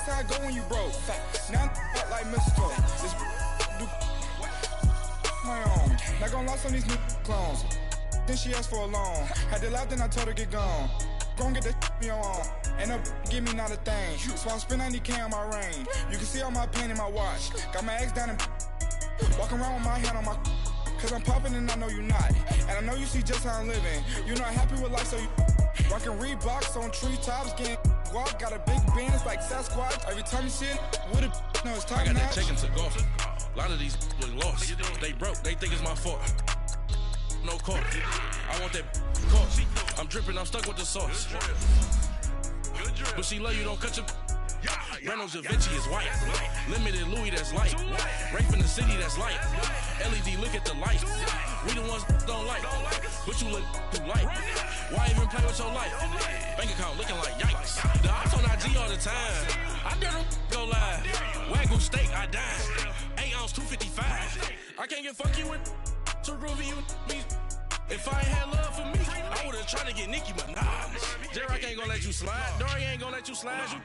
that's how I go when you broke. Now I'm like Mr. This do my own. Not gonna lie on these new clones. Then she asked for a loan. Had to laugh, then I told her get gone. Gon' get that me on. And up, give me not a thing. So I spend 90K on my range. You can see all my pain in my watch. Got my ex down and walking around with my hand on my. Cause I'm popping and I know you not. And I know you see just how I'm living. You're not happy with life, so you rockin' Reeboks on treetops, getting walk. Got a big Benz like Sasquatch. Every time you see it, with a no, it's time. I got that taken to golf. A lot of these look lost. They broke, they think it's my fault. No court. I want that course. I'm dripping, I'm stuck with the sauce. But she love you, don't cut your. Reynolds Da Vinci is white. Limited Louis, that's light. Rape in the city, that's light. LED, look at the light. We the ones don't like. But you look too light. Why even play with your life? Bank account looking like yikes. The ops on IG all the time. I dare them go live. Wagyu steak, I dine. 8 ounce, 255. I can't get fuck you with to groovy you me. If I ain't had love for me, I would've tried to get Nicki Minaj. Derek ain't gonna let you slide. Dory ain't gonna let you slide. You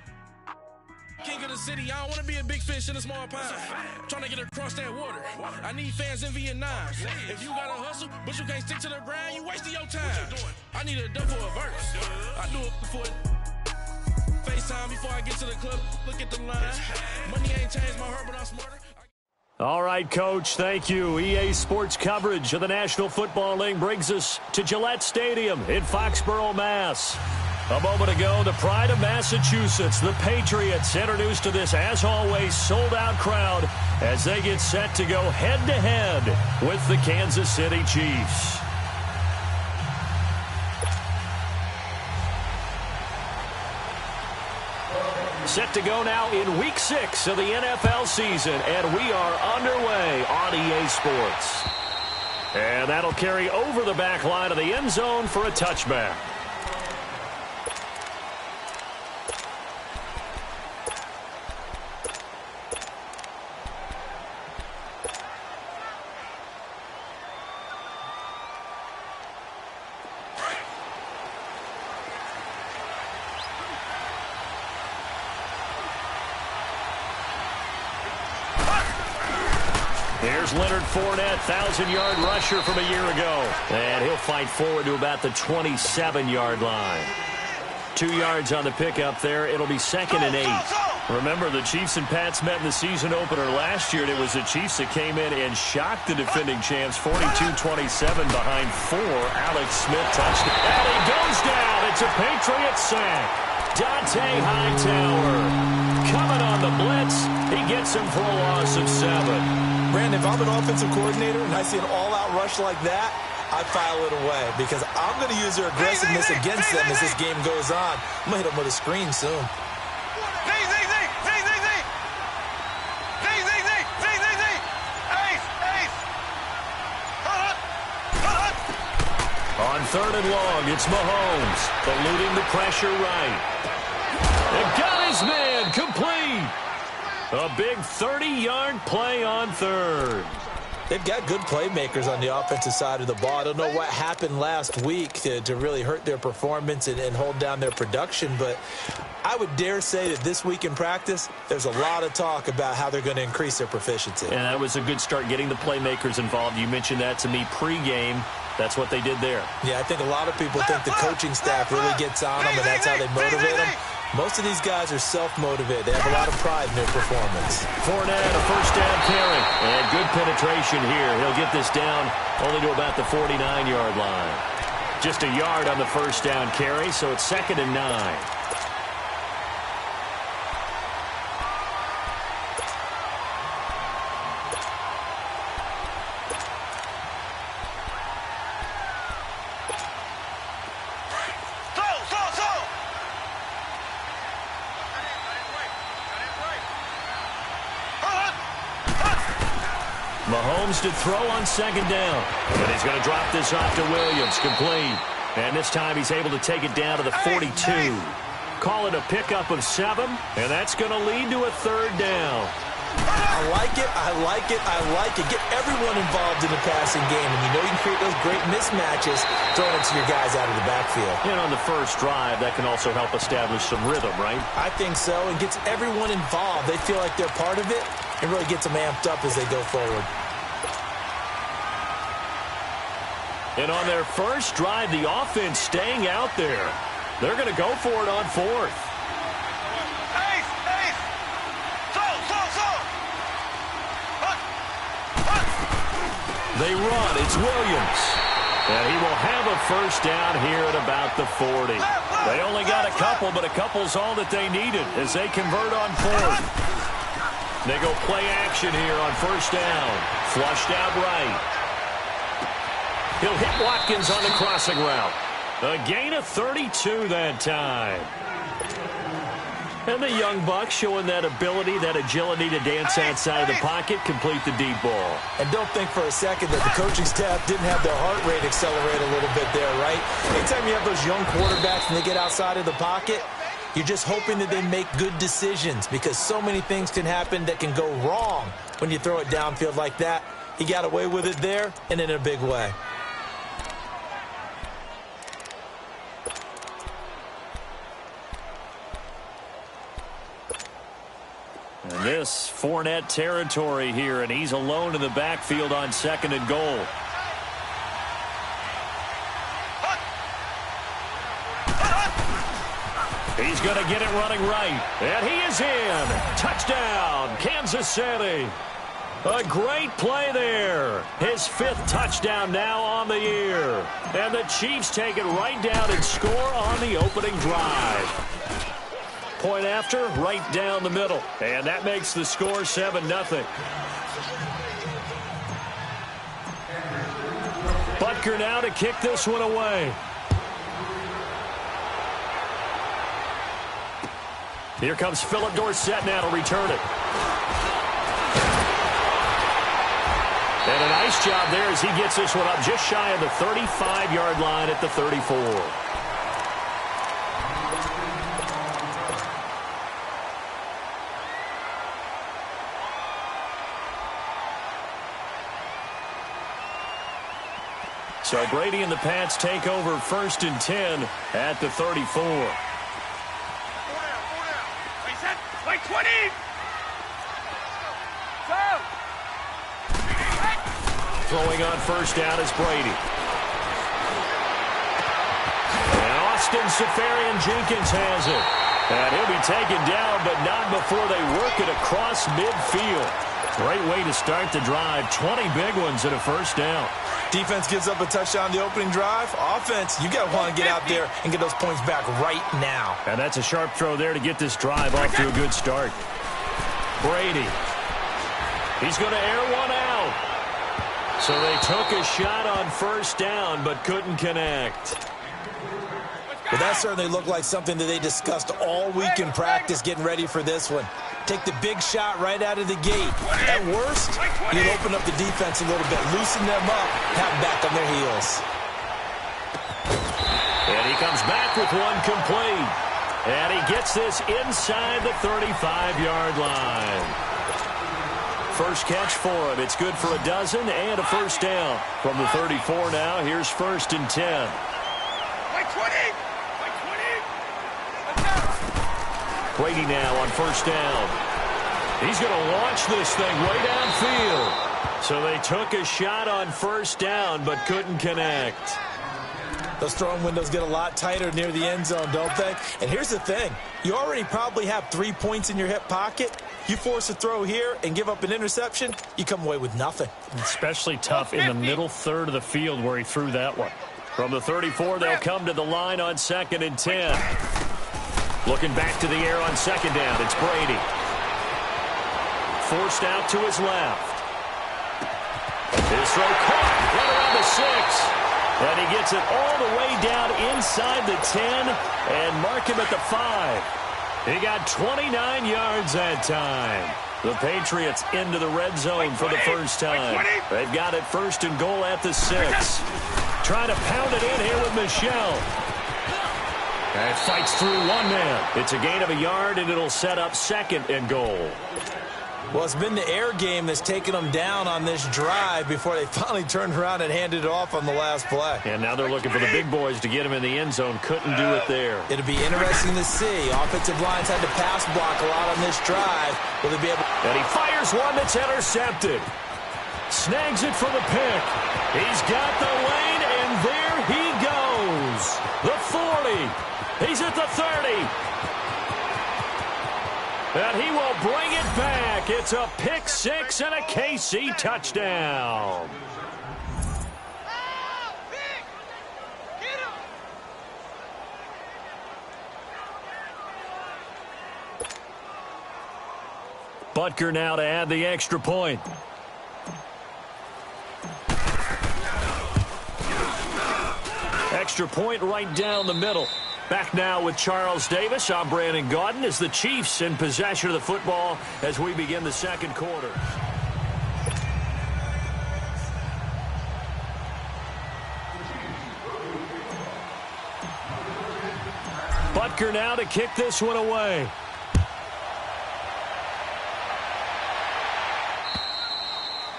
king of the city, I don't wanna be a big fish in a small pond. Trying to get across that water. I need fans in Vietnam. If you gotta hustle, but you can't stick to the grind, you wasting your time. I need a double for a verse. I do it before FaceTime before I get to the club. Look at the line. Money ain't changed my heart, but I'm smarter. All right, Coach, thank you. EA Sports coverage of the National Football League brings us to Gillette Stadium in Foxborough, Mass. A moment ago, the pride of Massachusetts, the Patriots, introduced to this, as always, sold-out crowd as they get set to go head-to-head with the Kansas City Chiefs. Set to go now in Week 6 of the NFL season, and we are underway on EA Sports. And that'll carry over the back line of the end zone for a touchback. Here's Leonard Fournette, 1,000-yard rusher from a year ago. And he'll fight forward to about the 27-yard line. 2 yards on the pickup there. It'll be 2nd and 8. Remember, the Chiefs and Pats met in the season opener last year, and it was the Chiefs that came in and shocked the defending champs 42-27 behind 4. Alex Smith touched it. And he goes down. It's a Patriot sack. Dante Hightower coming on the blitz. He gets him for a loss of 7. Brandon, if I'm an offensive coordinator and I see an all-out rush like that, I file it away because I'm going to use their aggressiveness against them as this game goes on. I'm going to hit them with a screen soon. On 3rd and long, it's Mahomes, eluding the pressure right. And got his man complete. A big 30-yard play on 3rd. They've got good playmakers on the offensive side of the ball. I don't know what happened last week to really hurt their performance and hold down their production, but I would dare say that this week in practice, there's a lot of talk about how they're going to increase their proficiency. And that was a good start getting the playmakers involved. You mentioned that to me pregame. That's what they did there. Yeah, I think a lot of people think the coaching staff really gets on them, and that's how they motivate them. Most of these guys are self-motivated. They have a lot of pride in their performance. Fournette, a first down carry. And good penetration here. He'll get this down only to about the 49-yard line. Just a yard on the first down carry, so it's 2nd and 9. Mahomes to throw on 2nd down. And he's going to drop this off to Williams, complete. And this time he's able to take it down to the 42. Call it a pickup of 7, and that's going to lead to a 3rd down. I like it, I like it, I like it. Get everyone involved in the passing game, and you know you can create those great mismatches throwing it to your guys out of the backfield. And on the first drive, that can also help establish some rhythm, right? I think so, and gets everyone involved. They feel like they're part of it, and really gets them amped up as they go forward. And on their first drive, the offense staying out there. They're going to go for it on fourth. They run. It's Williams. And he will have a first down here at about the 40. They only got a couple, but a couple's all that they needed as they convert on fourth. They go play action here on first down. Flushed out right. He'll hit Watkins on the crossing route. A gain of 32 that time. And the young buck showing that ability, that agility to dance outside of the pocket, complete the deep ball. And don't think for a second that the coaching staff didn't have their heart rate accelerate a little bit there, right? Anytime you have those young quarterbacks and they get outside of the pocket, you're just hoping that they make good decisions because so many things can happen that can go wrong when you throw it downfield like that. He got away with it there and in a big way. And this Fournette territory here, and he's alone in the backfield on second and goal. He's going to get it running right. And he is in. Touchdown, Kansas City. A great play there. His fifth touchdown now on the year. And the Chiefs take it right down and score on the opening drive. Point after, right down the middle. And that makes the score 7-0. Butker now to kick this one away. Here comes Philip Dorsett now to return it. And a nice job there as he gets this one up just shy of the 35-yard line at the 34. So Brady and the Pats take over 1st and 10 at the 34. Wait, 20! Throwing on first down is Brady. And Austin Seferian-Jenkins has it. And he'll be taken down, but not before they work it across midfield. Great way to start the drive. 20 big ones and a first down. Defense gives up a touchdown on the opening drive. Offense, you got to want to get out there and get those points back right now. And that's a sharp throw there to get this drive off to a good start. Brady. He's going to air one out. So they took a shot on first down but couldn't connect. Well, that certainly looked like something that they discussed all week in practice getting ready for this one. Take the big shot right out of the gate. At worst, you'd open up the defense a little bit, loosen them up, have them back on their heels. And he comes back with one complete. And he gets this inside the 35-yard line. First catch for him. It's good for a dozen and a first down. From the 34 now, here's 1st and 10. Wait, 20! Brady now on first down. He's going to launch this thing way downfield. So they took a shot on first down but couldn't connect. Those throwing windows get a lot tighter near the end zone, don't they? And here's the thing. You already probably have 3 points in your hip pocket. You force a throw here and give up an interception, you come away with nothing. Especially tough in the middle third of the field where he threw that one. From the 34, they'll come to the line on 2nd and 10. Looking back to the air on second down, it's Brady. Forced out to his left. His throw caught right around the 6. And he gets it all the way down inside the 10 and mark him at the 5. He got 29 yards that time. The Patriots into the red zone for the first time. They've got it 1st and goal at the 6. Trying to pound it in here with Michel. And fights through one man. It's a gain of a yard, and it'll set up 2nd and goal. Well, it's been the air game that's taken them down on this drive before they finally turned around and handed it off on the last play. And now they're looking for the big boys to get him in the end zone. Couldn't do it there. It'll be interesting to see. Offensive lines had to pass block a lot on this drive. Will they be able? And he fires one that's intercepted. Snags it for the pick. He's got the lane, and there he goes. The 40. He's at the 30. And he will bring it back. It's a pick six and a KC touchdown. Butker now to add the extra point. Extra point right down the middle. Back now with Charles Davis. I'm Brandon Gaudin as the Chiefs in possession of the football as we begin the second quarter. Butker now to kick this one away.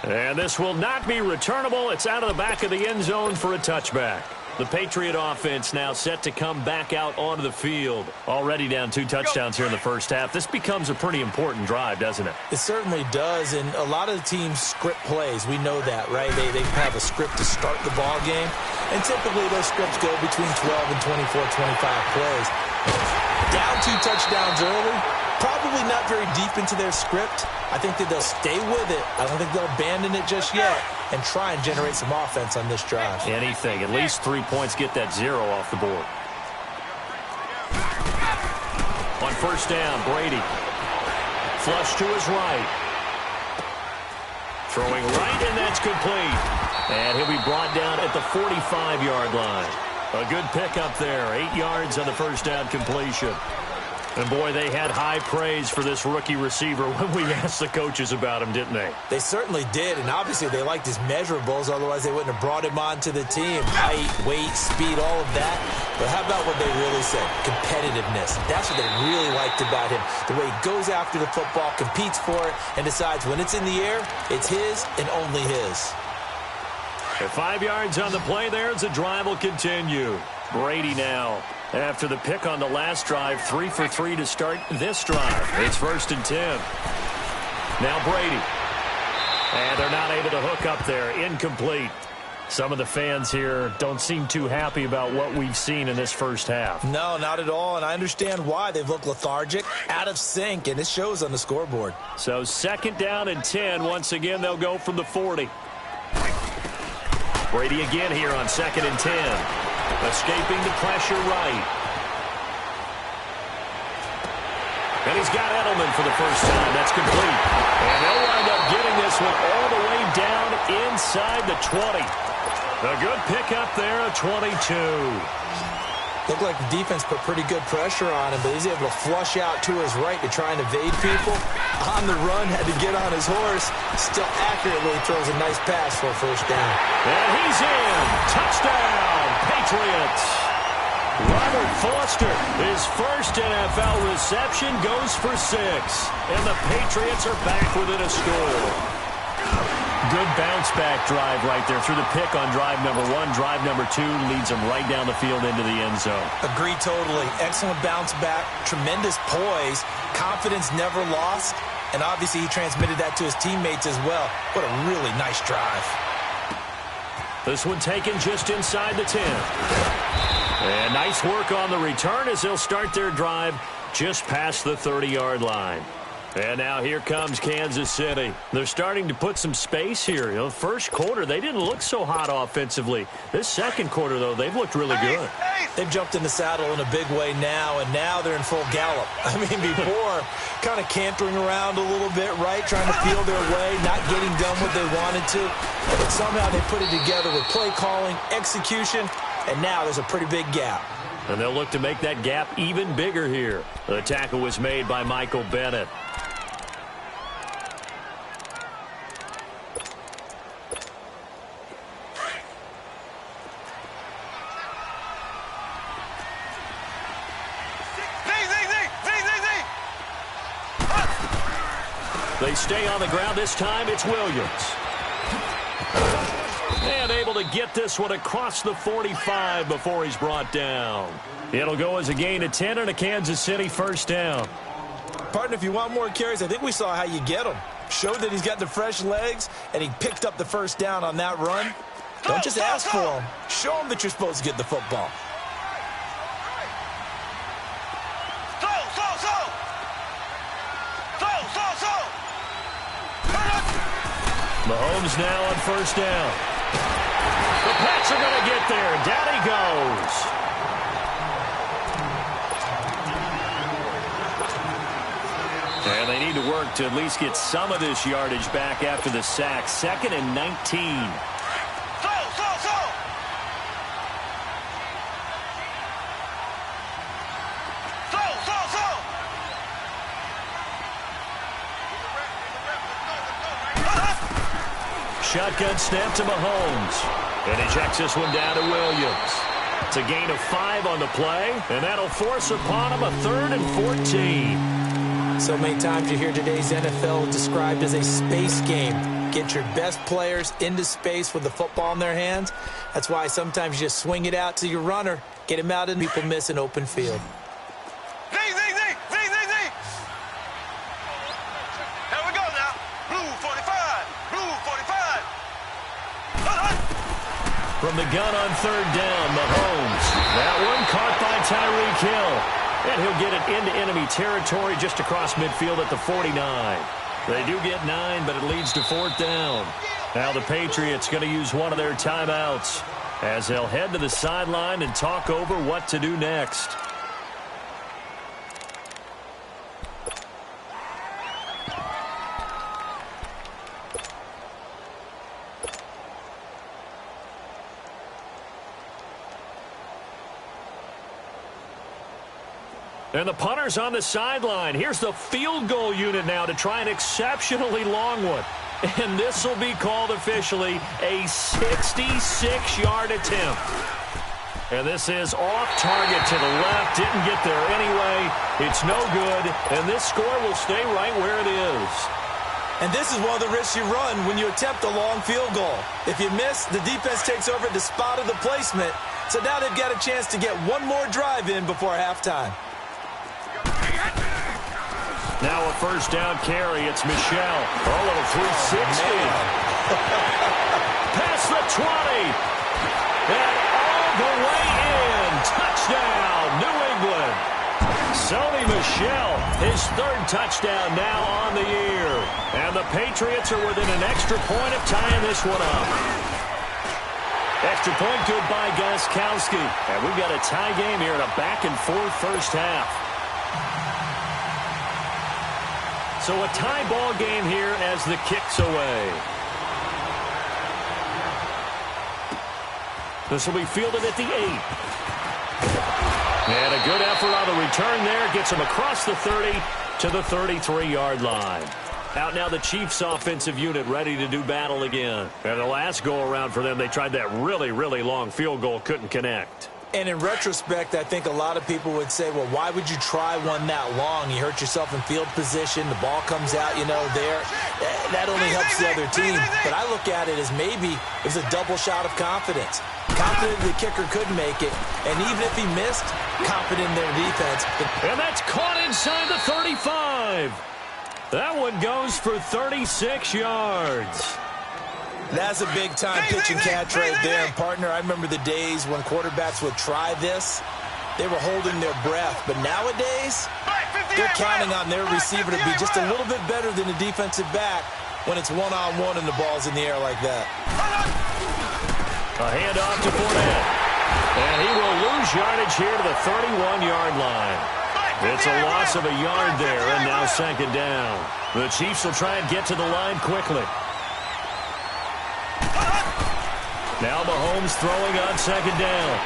And this will not be returnable. It's out of the back of the end zone for a touchback. The Patriot offense now set to come back out onto the field. Already down 2 touchdowns here in the first half. This becomes a pretty important drive, doesn't it? It certainly does, and a lot of the teams script plays. We know that, right? They have a script to start the ball game, and typically those scripts go between 12 and 24, 25 plays. Down 2 touchdowns early, probably not very deep into their script. I think that they'll stay with it. I don't think they'll abandon it just yet and try and generate some offense on this drive. Anything. At least 3 points, get that 0 off the board. On first down, Brady. Flush to his right. Throwing right, and that's complete. And he'll be brought down at the 45-yard line. A good pickup there. 8 yards on the first down completion. And, boy, they had high praise for this rookie receiver when we asked the coaches about him, didn't they? They certainly did, and obviously they liked his measurables. Otherwise, they wouldn't have brought him onto the team. Height, weight, speed, all of that. But how about what they really said? Competitiveness. That's what they really liked about him. The way he goes after the football, competes for it, and decides when it's in the air, it's his and only his. At 5 yards on the play there as the drive will continue. Brady now. After the pick on the last drive, 3 for 3 to start this drive. It's 1st and 10. Now Brady. And they're not able to hook up there. Incomplete. Some of the fans here don't seem too happy about what we've seen in this first half. No, not at all, and I understand why. They've looked lethargic, out of sync, and it shows on the scoreboard. So 2nd down and 10. Once again, they'll go from the 40. Brady again here on 2nd and 10. Escaping the pressure right. And he's got Edelman for the first time. That's complete. And they'll wind up getting this one all the way down inside the 20. A good pickup there, a 22. Looked like the defense put pretty good pressure on him, but he's able to flush out to his right to try and evade people. On the run, had to get on his horse. Still accurately throws a nice pass for a first down. And he's in. Touchdown, Patriots. Robert Foster, his first NFL reception, goes for 6. And the Patriots are back within a score. Good bounce-back drive right there through the pick on drive number 1. Drive number 2 leads them right down the field into the end zone. Agree totally. Excellent bounce-back, tremendous poise, confidence never lost, and obviously he transmitted that to his teammates as well. What a really nice drive. This one taken just inside the 10. And nice work on the return as they'll start their drive just past the 30-yard line. And now here comes Kansas City. They're starting to put some space here. You know, first quarter, they didn't look so hot offensively. This second quarter, though, they've looked really good. They've jumped in the saddle in a big way now, and now they're in full gallop. I mean, before, kind of cantering around a little bit, right, trying to feel their way, not getting done what they wanted to. But somehow they put it together with play calling, execution, and now there's a pretty big gap. And they'll look to make that gap even bigger here. The tackle was made by Michael Bennett. They stay on the ground. This time it's Williams. And able to get this one across the 45 before he's brought down. It'll go as a gain of 10 and a Kansas City first down. Partner, if you want more carries, I think we saw how you get them. Showed that he's got the fresh legs, and he picked up the first down on that run. Don't just ask for them. Show them that you're supposed to get the football. Mahomes now on first down. The Pats are going to get there. Down he goes. And they need to work to at least get some of this yardage back after the sack. 2nd and 19. Shotgun snap to Mahomes. And he checks this one down to Williams. It's a gain of 5 on the play, and that'll force upon him a 3rd and 14. So many times you hear today's NFL described as a space game. Get your best players into space with the football in their hands. That's why sometimes you just swing it out to your runner, get him out, and people miss an open field. From the gun on 3rd down, Mahomes. That one caught by Tyreek Hill. And he'll get it into enemy territory just across midfield at the 49. They do get 9, but it leads to 4th down. Now the Patriots going to use one of their timeouts as they'll head to the sideline and talk over what to do next. And the punter's on the sideline. Here's the field goal unit now to try an exceptionally long one. And this will be called officially a 66-yard attempt. And this is off target to the left. Didn't get there anyway. It's no good. And this score will stay right where it is. And this is one of the risks you run when you attempt a long field goal. If you miss, the defense takes over at the spot of the placement. So now they've got a chance to get one more drive in before halftime. Now a first down carry. It's Michel. A little 360. Past the 20. And all the way in. Touchdown, New England. Sony Michel, his 3rd touchdown now on the year. And the Patriots are within an extra point of tying this one up. Extra point good by Gostkowski. And we've got a tie game here in a back-and-forth first half. So a tie ball game here as the kick's away. This will be fielded at the 8. And a good effort on the return there. Gets him across the 30 to the 33-yard line. Out now the Chiefs offensive unit ready to do battle again. And the last go-around for them, they tried that really, really long field goal. Couldn't connect. And in retrospect, I think a lot of people would say, well, why would you try one that long? You hurt yourself in field position. The ball comes out, there. That only helps the other team. But I look at it as maybe it was a double shot of confidence. Confident the kicker could make it. And even if he missed, confident in their defense. And that's caught inside the 35. That one goes for 36 yards. That's a big-time pitch and catch right there. And, partner, I remember the days when quarterbacks would try this. They were holding their breath. But nowadays, they're counting on their receiver to be just a little bit better than the defensive back when it's one-on-one and the ball's in the air like that. A handoff to Fournette. And he will lose yardage here to the 31-yard line. It's a loss of a yard there, and now 2nd down. The Chiefs will try and get to the line quickly. Now Mahomes throwing on 2nd down.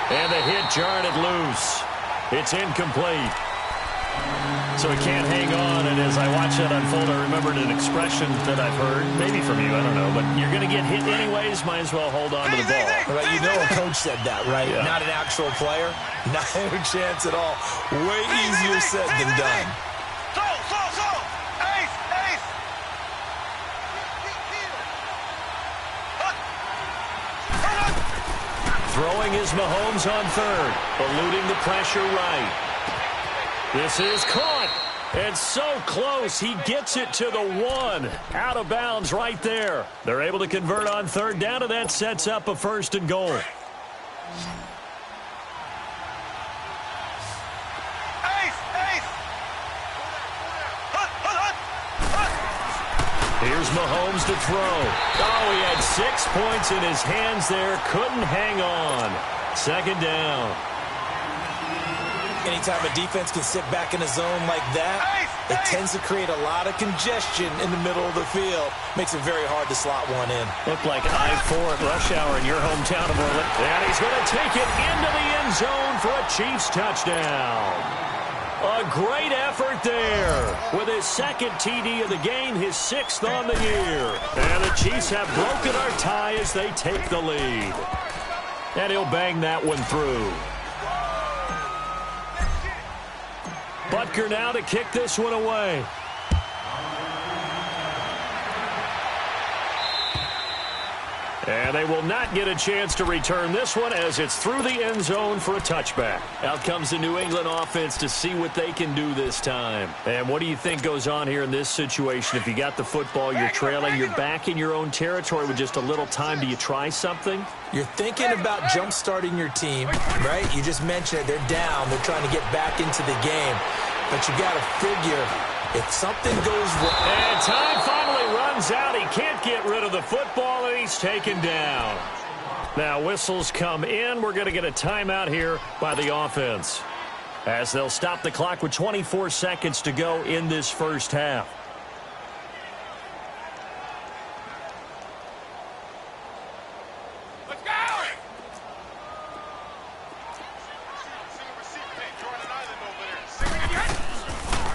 And the hit jarred it loose. It's incomplete. So he can't hang on, and as I watch that unfold, I remembered an expression that I've heard, maybe from you, I don't know, but you're going to get hit anyways, might as well hold on to the ball. Well, a coach said that, right? Yeah. Not an actual player. Not a chance at all. Way easier said than done. Throwing is Mahomes on third, eluding the pressure right. This is caught, and so close, he gets it to the 1. Out of bounds right there. They're able to convert on third down, and that sets up a 1st and goal. Here's Mahomes to throw. Oh, he had 6 points in his hands there. Couldn't hang on. 2nd down. Anytime a defense can sit back in a zone like that, it tends to create a lot of congestion in the middle of the field. Makes it very hard to slot one in. Looked like I-4 at rush hour in your hometown of Orlando. And he's going to take it into the end zone for a Chiefs touchdown. A great effort there. With his 2nd TD of the game, his 6th on the year. And the Chiefs have broken our tie as they take the lead. And he'll bang that one through. Butker now to kick this one away. And they will not get a chance to return this one as it's through the end zone for a touchback. Out comes the New England offense to see what they can do this time. And what do you think goes on here in this situation? If you got the football, you're trailing, you're back in your own territory with just a little time. Do you try something? You're thinking about jump-starting your team, right? You just mentioned it. They're down. They're trying to get back into the game. But you got to figure if something goes wrong. And time finally runs out. He can't get rid of the football, and he's taken down. Now whistles come in. We're going to get a timeout here by the offense, as they'll stop the clock with 24 seconds to go in this first half. Let's go!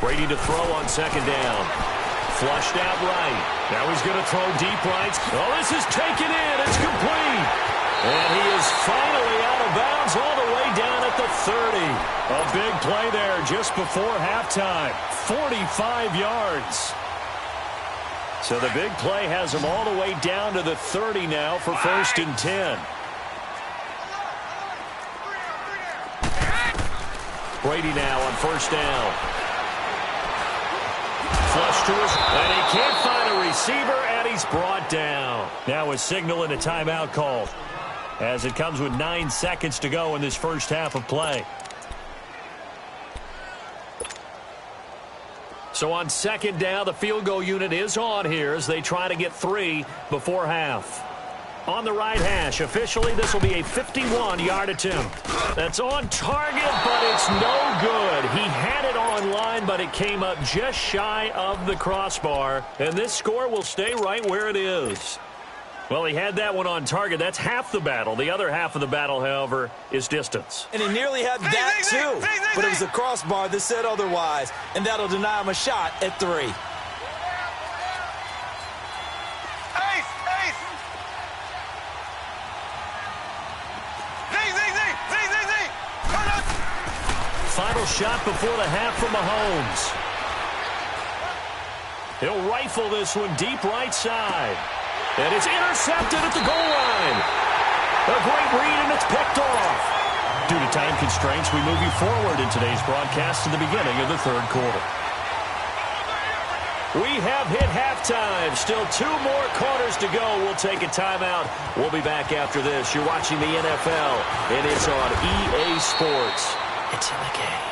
Brady to throw on 2nd down. Flushed out right. Now he's going to throw deep right. Oh, this is taken in. It's complete. And he is finally out of bounds all the way down at the 30. A big play there just before halftime. 45 yards. So the big play has him all the way down to the 30 now for 1st and 10. Brady now on 1st down. Flush to his, and he can't find a receiver, and he's brought down. Now a signal and a timeout called, as it comes with 9 seconds to go in this first half of play. So on 2nd down, the field goal unit is on here as they try to get 3 before half. On the right hash, officially this will be a 51-yard attempt. That's on target, but it's no good. He had it on line, but it came up just shy of the crossbar. And this score will stay right where it is. Well, he had that one on target. That's half the battle. The other half of the battle, however, is distance. And he nearly had that, too. But it was a crossbar that said otherwise. And that'll deny him a shot at 3. Final shot before the half from Mahomes. He'll rifle this one deep right side. And it's intercepted at the goal line. A great read, and it's picked off. Due to time constraints, we move you forward in today's broadcast to the beginning of the 3rd quarter. We have hit halftime. Still 2 more quarters to go. We'll take a timeout. We'll be back after this. You're watching the NFL, and it's on EA Sports. It's in the game.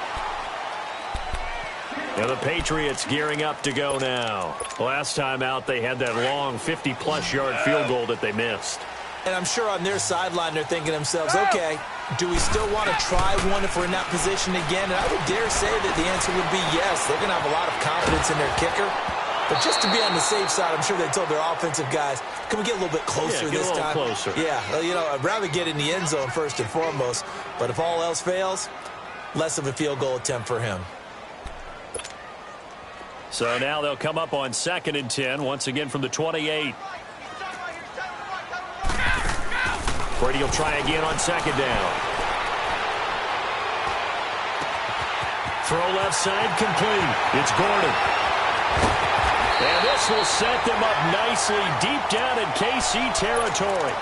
Now the Patriots gearing up to go now. Last time out, they had that long 50-plus yard field goal that they missed. And I'm sure on their sideline they're thinking to themselves, okay, do we still want to try one if we're in that position again? And I would dare say that the answer would be yes. They're going to have a lot of confidence in their kicker. But just to be on the safe side, I'm sure they told their offensive guys, can we get a little bit closer this time? Closer. Yeah, you know, I'd rather get in the end zone first and foremost. But if all else fails, less of a field goal attempt for him. So now they'll come up on 2nd and 10, once again from the 28. Brady will try again on 2nd down. Throw left side complete. It's Gordon. And this will set them up nicely deep down in KC territory.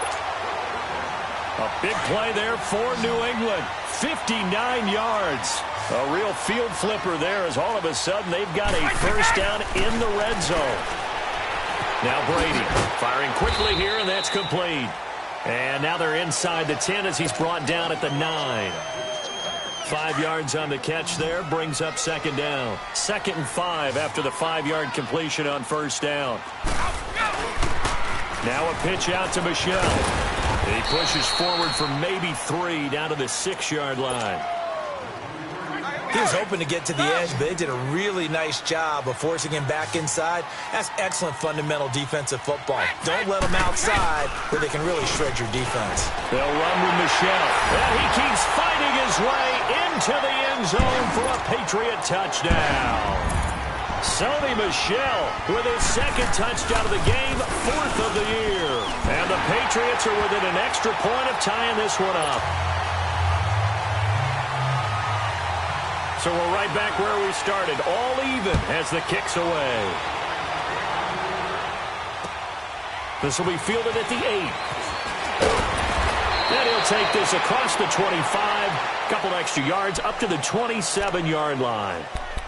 A big play there for New England. 59 yards. A real field flipper there as all of a sudden they've got a first down in the red zone. Now Brady firing quickly here, and that's complete. And now they're inside the 10 as he's brought down at the 9. 5 yards on the catch there, brings up second down. 2nd and 5 after the 5-yard completion on first down. Now a pitch out to Michel. He pushes forward for maybe 3 down to the 6-yard line. He was hoping to get to the edge, but they did a really nice job of forcing him back inside. That's excellent fundamental defensive football. Don't let them outside where they can really shred your defense. They'll run with Michel. And he keeps fighting his way into the end zone for a Patriot touchdown. Sony Michel with his 2nd touchdown of the game, 4th of the year. And the Patriots are within an extra point of tying this one up. So we're right back where we started, all even as the kick's away. This will be fielded at the 8. And he'll take this across the 25, couple extra yards up to the 27-yard line.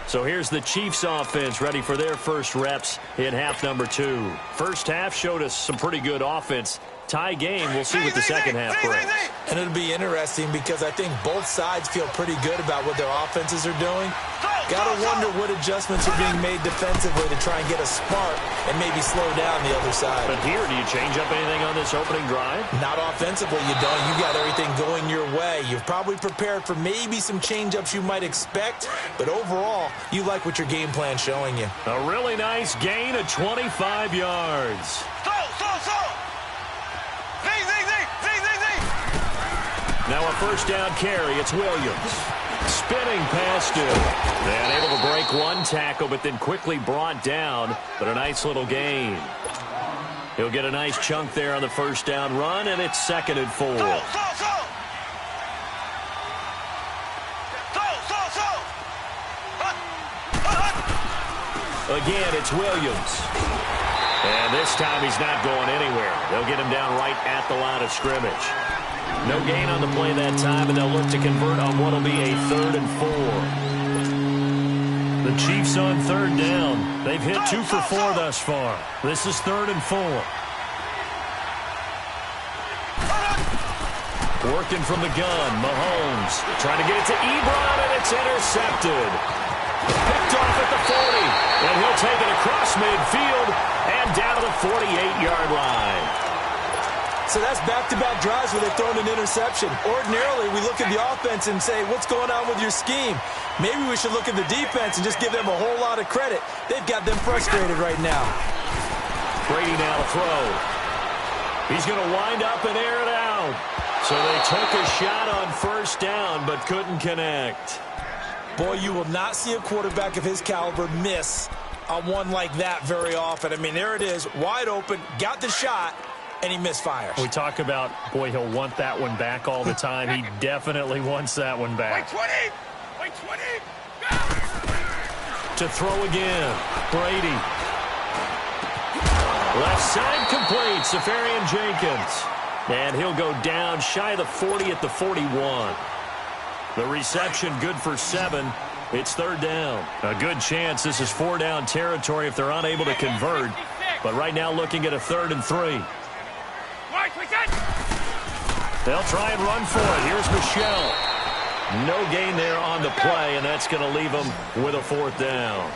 So here's the Chiefs offense ready for their first reps in half number 2. First half showed us some pretty good offense. Tie game, we'll see what the second half brings. And it'll be interesting because I think both sides feel pretty good about what their offenses are doing. Gotta wonder what adjustments are being made defensively to try and get a spark and maybe slow down the other side. But here, do you change up anything on this opening drive? Not offensively, you don't. You got everything going your way. You've probably prepared for maybe some change-ups you might expect, but overall, you like what your game plan's showing you. A really nice gain of 25 yards. Now a first down carry. It's Williams. Spinning past him. And able to break one tackle, but then quickly brought down. But a nice little gain. He'll get a nice chunk there on the first down run, and it's 2nd and 4. Again, it's Williams. And this time he's not going anywhere. They'll get him down right at the line of scrimmage. No gain on the play that time, and they'll look to convert on what will be a 3rd and 4. The Chiefs on 3rd down. They've hit 2 for 4 thus far. This is 3rd and 4. Working from the gun, Mahomes trying to get it to Ebron, and it's intercepted. Picked off at the 40, and he'll take it across midfield and down to the 48-yard line. So that's back-to-back drives where they've thrown an interception. Ordinarily, we look at the offense and say, what's going on with your scheme? Maybe we should look at the defense and just give them a whole lot of credit. They've got them frustrated right now. Brady now to throw. He's going to wind up and air it out. So they took a shot on first down but couldn't connect. Boy, you will not see a quarterback of his caliber miss on one like that very often. I mean, there it is, wide open, got the shot, and he misfires. We talk about, boy, he'll want that one back all the time. He definitely wants that one back. Wait 20. To throw again, Brady. Left side complete, Safarian Jenkins. And he'll go down shy of the 40 at the 41. The reception good for 7. It's 3rd down. A good chance this is 4-down territory if they're unable to convert. But right now looking at a 3rd and 3. They'll try and run for it. Here's Michel. No gain there on the play, and that's going to leave them with a 4th down.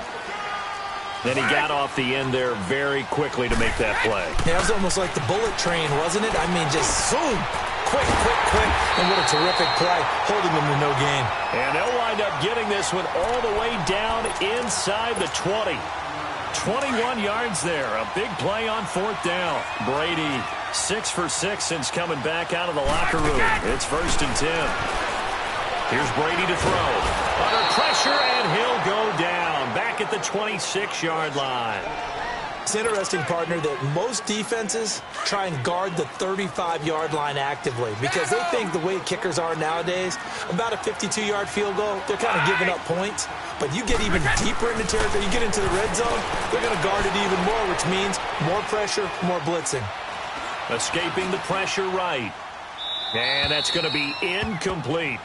Then he got off the end there very quickly to make that play. Yeah, it was almost like the bullet train, wasn't it? I mean, just zoom. Quick. And what a terrific play, holding them to no gain. And they'll wind up getting this one all the way down inside the 20. 21 yards there. A big play on 4th down. Brady, 6 for 6 since coming back out of the locker room. It's 1st and 10. Here's Brady to throw. Under pressure, and he'll go down. Back at the 26-yard line. It's interesting, partner, that most defenses try and guard the 35-yard line actively because they think the way kickers are nowadays, about a 52-yard field goal, they're kind of giving up points. But you get even deeper into territory, you get into the red zone, they're going to guard it even more, which means more pressure, more blitzing. Escaping the pressure right. And that's going to be incomplete.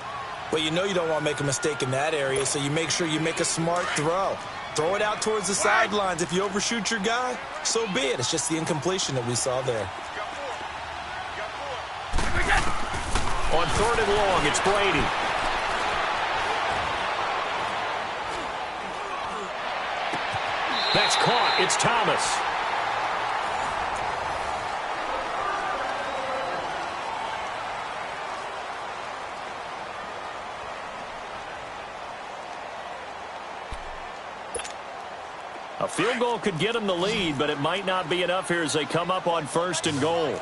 But you know you don't want to make a mistake in that area, so you make sure you make a smart throw. Throw it out towards the sidelines. If you overshoot your guy, so be it. It's just the incompletion that we saw there. On 3rd and long, it's Brady. That's caught. It's Thomas. A field goal could get them the lead, but it might not be enough here as they come up on 1st and goal.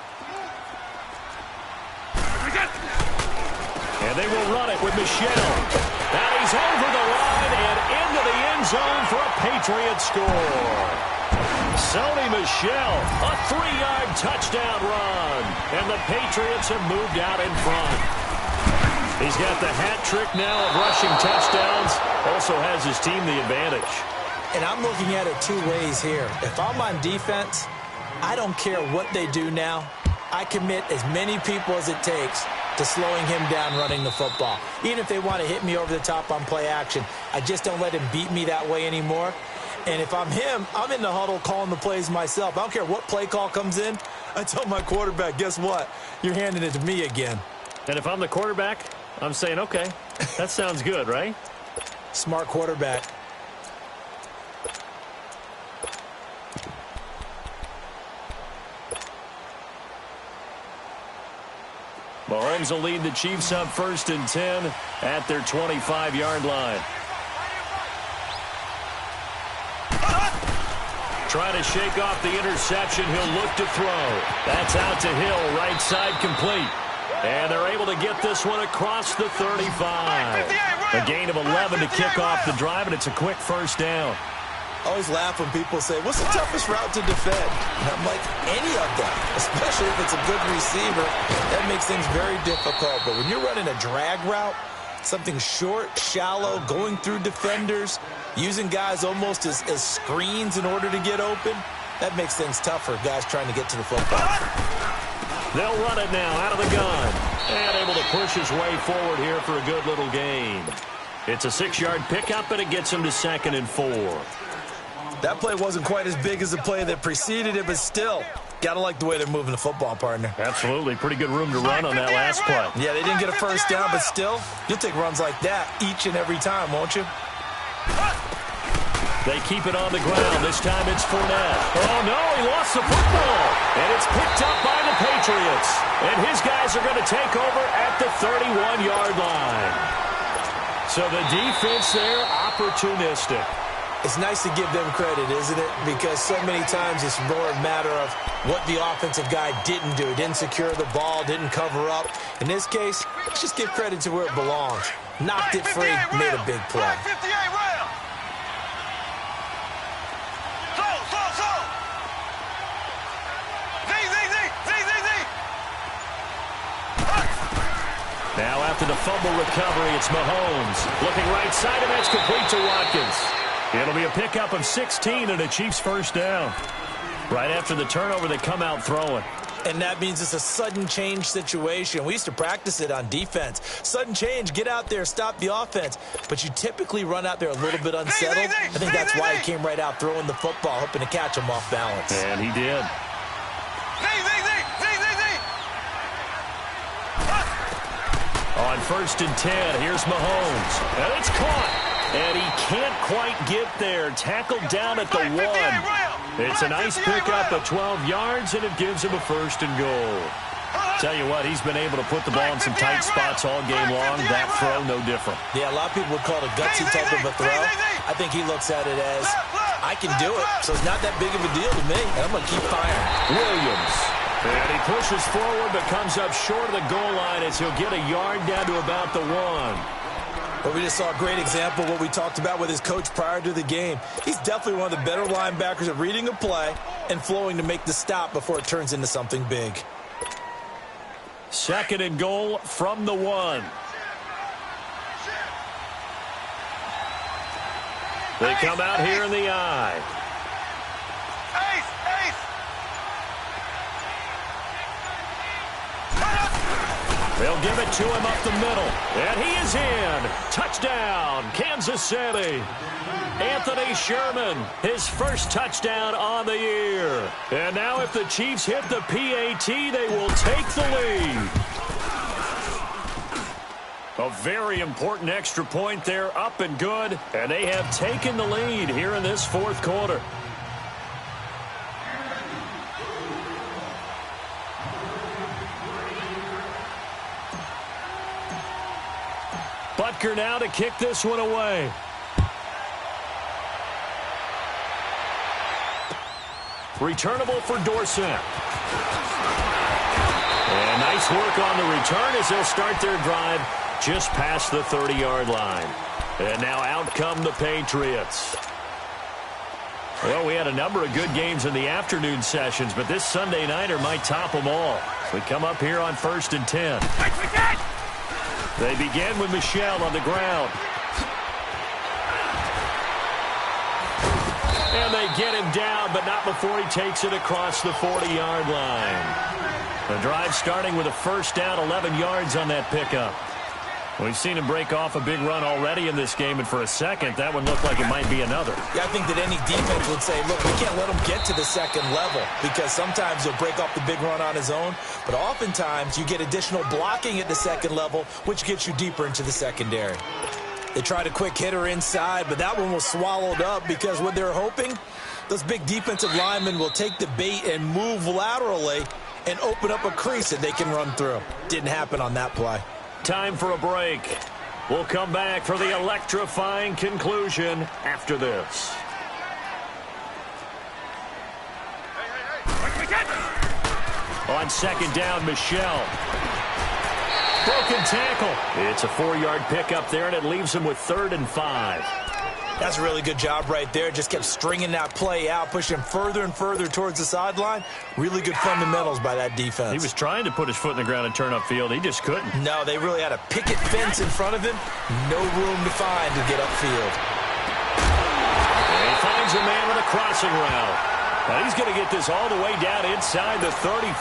And they will run it with Michel. And he's over the line and into the end zone for a Patriot score. Sony Michel, a 3-yard touchdown run. And the Patriots have moved out in front. He's got the hat trick now of rushing touchdowns. Also has his team the advantage. And I'm looking at it 2 ways here. If I'm on defense, I don't care what they do now. I commit as many people as it takes to slowing him down running the football. Even if they want to hit me over the top on play action, I just don't let him beat me that way anymore. And if I'm him, I'm in the huddle calling the plays myself. I don't care what play call comes in. I tell my quarterback, guess what? You're handing it to me again. And if I'm the quarterback, I'm saying, okay, that sounds good, right? Smart quarterback. Mahomes will lead the Chiefs up 1st and 10 at their 25-yard line. Trying to shake off the interception. He'll look to throw. That's out to Hill, right side complete. And they're able to get this one across the 35. A gain of 11 to kick off the drive, and it's a quick 1st down. I always laugh when people say, what's the toughest route to defend? And I'm like, any of them, especially if it's a good receiver. That makes things very difficult. But when you're running a drag route, something short, shallow, going through defenders, using guys almost as screens in order to get open, that makes things tougher, guys trying to get to the football. They'll run it now out of the gun. And able to push his way forward here for a good little gain. It's a 6-yard pickup, and it gets him to 2nd and 4. That play wasn't quite as big as the play that preceded it, but still, got to like the way they're moving the football, partner. Absolutely. Pretty good room to run on that last play. Yeah, they didn't get a 1st down, but still, you'll take runs like that each and every time, won't you? They keep it on the ground. This time it's Fournette. Oh, no, he lost the football. And it's picked up by the Patriots. And his guys are going to take over at the 31-yard line. So the defense there, opportunistic. It's nice to give them credit, isn't it? Because so many times it's more a matter of what the offensive guy didn't do. Didn't secure the ball, didn't cover up. In this case, let's just give credit to where it belongs. Knocked it free, made a big play. Now after the fumble recovery, it's Mahomes. Looking right side, and that's complete to Watkins. It'll be a pickup of 16 and a Chiefs 1st down. Right after the turnover, they come out throwing. And that means it's a sudden change situation. We used to practice it on defense. Sudden change, get out there, stop the offense. But you typically run out there a little bit unsettled. I think that's why he came right out throwing the football, hoping to catch him off balance. And he did. On 1st and 10, here's Mahomes. And it's caught. And he can't quite get there. Tackled down at the 1. It's a nice pickup of 12 yards, and it gives him a 1st and goal. Tell you what, he's been able to put the ball in some tight spots all game long. That throw, no different. Yeah, a lot of people would call it a gutsy type of a throw. I think he looks at it as, I can do it, so it's not that big of a deal to me. I'm going to keep firing. Williams. And he pushes forward, but comes up short of the goal line as he'll get a yard down to about the 1. But we just saw a great example of what we talked about with his coach prior to the game. He's definitely one of the better linebackers at reading a play and flowing to make the stop before it turns into something big. 2nd and goal from the 1. They come out here in the eye. They'll give it to him up the middle. And he is in. Touchdown, Kansas City. Anthony Sherman, his first touchdown on the year. And now if the Chiefs hit the PAT, they will take the lead. A very important extra point there, up and good. And they have taken the lead here in this fourth quarter. Butker now to kick this one away. Returnable for Dorsett. And nice work on the return as they'll start their drive just past the 30-yard line. And now out come the Patriots. Well, we had a number of good games in the afternoon sessions, but this Sunday nighter might top them all. We come up here on 1st and 10. They begin with Michel on the ground. And they get him down, but not before he takes it across the 40-yard line. The drive starting with a first down, 11 yards on that pickup. We've seen him break off a big run already in this game, and for a second, that one looked like it might be another. Yeah, I think that any defense would say, look, we can't let him get to the second level, because sometimes he'll break off the big run on his own, but oftentimes you get additional blocking at the second level, which gets you deeper into the secondary. They tried a quick hitter inside, but that one was swallowed up because what they're hoping, those big defensive linemen will take the bait and move laterally and open up a crease that they can run through. Didn't happen on that play. Time for a break. We'll come back for the electrifying conclusion after this. On second down, Michel. Broken tackle. It's a 4-yard pickup there, and it leaves him with 3rd and 5. That's a really good job right there. Just kept stringing that play out, pushing him further and further towards the sideline. Really good fundamentals by that defense. He was trying to put his foot in the ground and turn upfield. He just couldn't. No, they really had a picket fence in front of him. No room to find to get upfield. And he finds a man with a crossing route. Now he's going to get this all the way down inside the 35.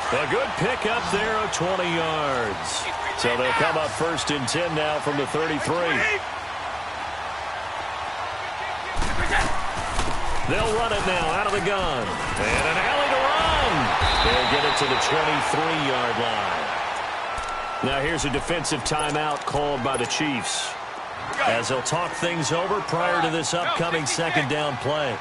A good pickup there of 20 yards. So they'll come up 1st and 10 now from the 33. They'll run it now out of the gun. And an alley to run. They'll get it to the 23-yard line. Now here's a defensive timeout called by the Chiefs, as they'll talk things over prior to this upcoming second down play.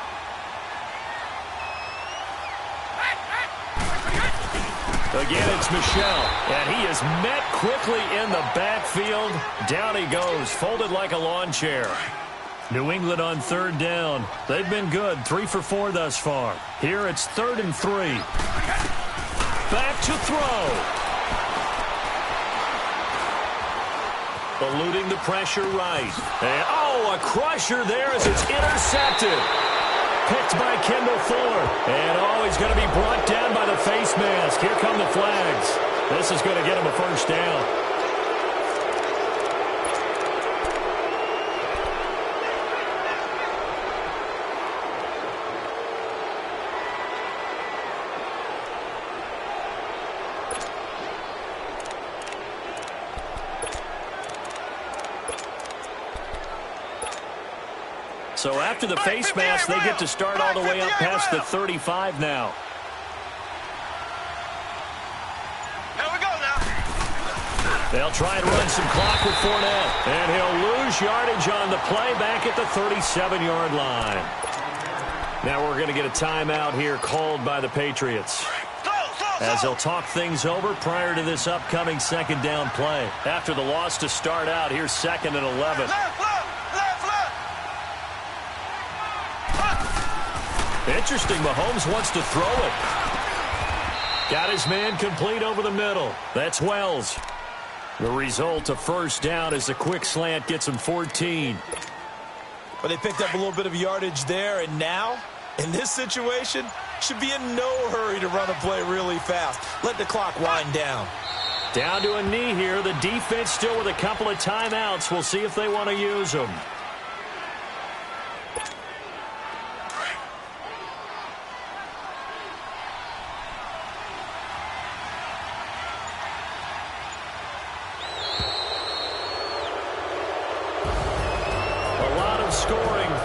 Again, it's Michel, and he is met quickly in the backfield. Down he goes, folded like a lawn chair. New England on 3rd down. They've been good, 3 for 4 thus far. Here it's 3rd and 3. Back to throw. Eluding the pressure right. And, a crusher there as it's intercepted. Picked by Kendall Fuller. And, he's going to be brought down by the face mask. Here come the flags. This is going to get him a first down. So after the face mask, they get to start all the way up past the 35 now. Here we go now. They'll try and run some clock with Fournette. And he'll lose yardage on the play back at the 37-yard line. Now we're going to get a timeout here called by the Patriots, as they'll talk things over prior to this upcoming second down play. After the loss to start out, here's 2nd and 11. Interesting, Mahomes wants to throw it. Got his man complete over the middle. That's Wells. The result, a first down, as the quick slant gets him 14. But they picked up a little bit of yardage there, and now, in this situation, should be in no hurry to run a play really fast. Let the clock wind down. Down to a knee here. The defense still with a couple of timeouts. We'll see if they want to use them.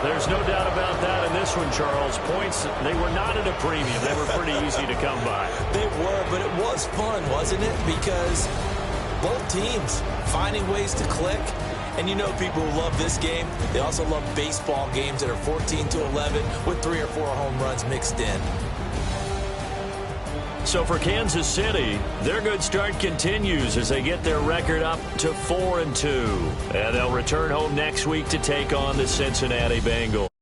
There's no doubt about that in this one, Charles. Points, they were not at a premium. They were pretty easy to come by. They were, but it was fun, wasn't it? Because both teams finding ways to click. And you know people who love this game, they also love baseball games that are 14-11 with 3 or 4 home runs mixed in. So for Kansas City, their good start continues as they get their record up to 4-2. And they'll return home next week to take on the Cincinnati Bengals.